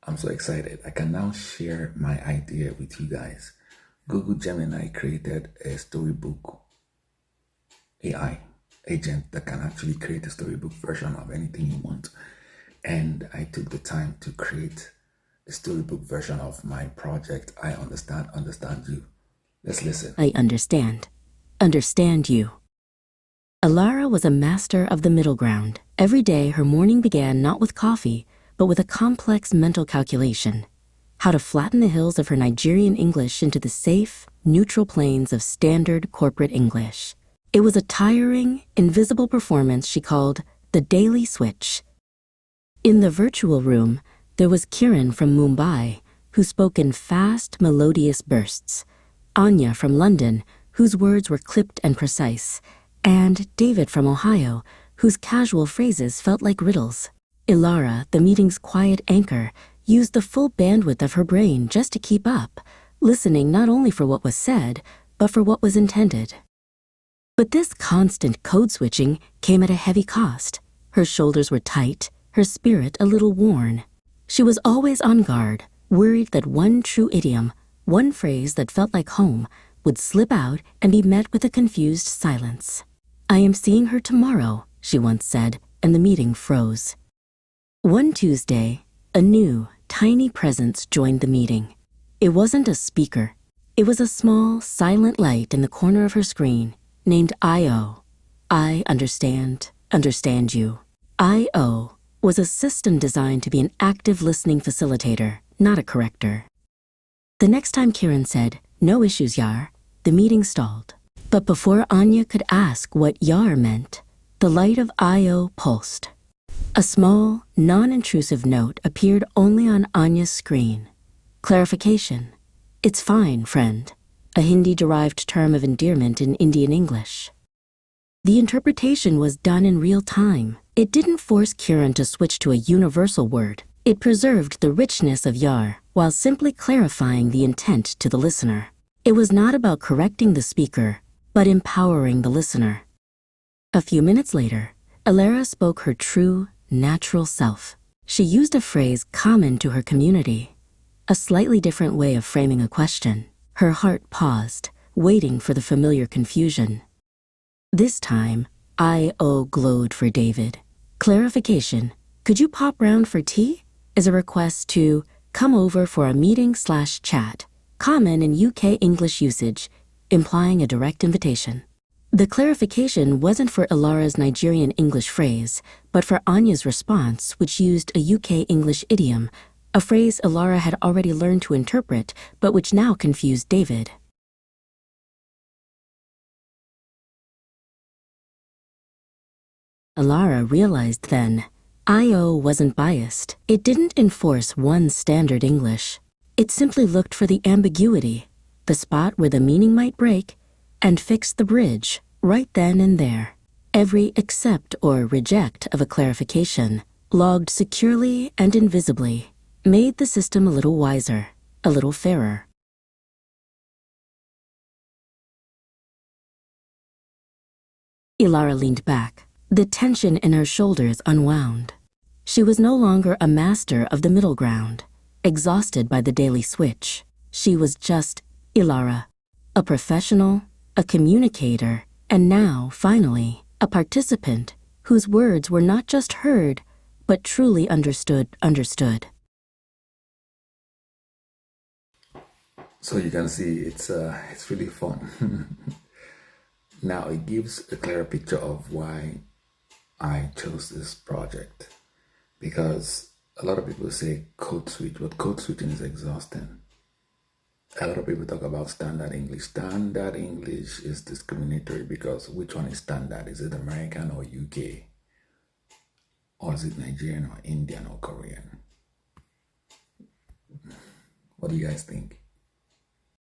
I'm so excited. I can now share my idea with you guys. Google Gemini created a storybook AI agent that can actually create a storybook version of anything you want. And I took the time to create a storybook version of my project. I understand you. Let's listen. I understand you. Alara was a master of the middle ground. Every day, her morning began not with coffee, but with a complex mental calculation. How to flatten the hills of her Nigerian English into the safe, neutral plains of standard corporate English. It was a tiring, invisible performance she called the daily switch. In the virtual room, there was Kiran from Mumbai, who spoke in fast, melodious bursts, Anya from London, whose words were clipped and precise, and David from Ohio, whose casual phrases felt like riddles. Ilara, the meeting's quiet anchor, used the full bandwidth of her brain just to keep up, listening not only for what was said, but for what was intended. But this constant code switching came at a heavy cost. Her shoulders were tight, her spirit a little worn. She was always on guard, worried that one true idiom, one phrase that felt like home, would slip out and be met with a confused silence. "I am seeing her tomorrow," she once said, and the meeting froze. One Tuesday, a new, tiny presence joined the meeting. It wasn't a speaker. It was a small, silent light in the corner of her screen, named I.O. I understand you. I.O. was a system designed to be an active listening facilitator, not a corrector. The next time Kiran said, "No issues, Yar," the meeting stalled. But before Anya could ask what Yar meant, the light of I.O. pulsed. A small, non-intrusive note appeared only on Anya's screen. Clarification. "It's fine, friend," a Hindi-derived term of endearment in Indian English. The interpretation was done in real time. It didn't force Kiran to switch to a universal word. It preserved the richness of Yar while simply clarifying the intent to the listener. It was not about correcting the speaker, but empowering the listener. A few minutes later, Alara spoke her true, natural self. She used a phrase common to her community, a slightly different way of framing a question. Her heart paused, waiting for the familiar confusion. This time, I.O. glowed for David. Clarification, "Could you pop round for tea?" is a request to come over for a meeting/chat, common in UK English usage, implying a direct invitation. The clarification wasn't for Ilara's Nigerian English phrase, but for Anya's response, which used a UK English idiom, a phrase Ilara had already learned to interpret, but which now confused David. Ilara realized then, I.O. wasn't biased. It didn't enforce one standard English. It simply looked for the ambiguity, the spot where the meaning might break, and fixed the bridge right then and there. Every accept or reject of a clarification, logged securely and invisibly, made the system a little wiser, a little fairer. Ilara leaned back. The tension in her shoulders unwound. She was no longer a master of the middle ground, exhausted by the daily switch. She was just Ilara, a professional, a communicator, and now, finally, a participant whose words were not just heard, but truly understood. So you can see it's really fun. Now it gives a clearer picture of why I chose this project, because a lot of people say code switch, but code switching is exhausting. A lot of people talk about standard English. Standard English is discriminatory because which one is standard? Is it American or UK? Or is it Nigerian or Indian or Korean? What do you guys think?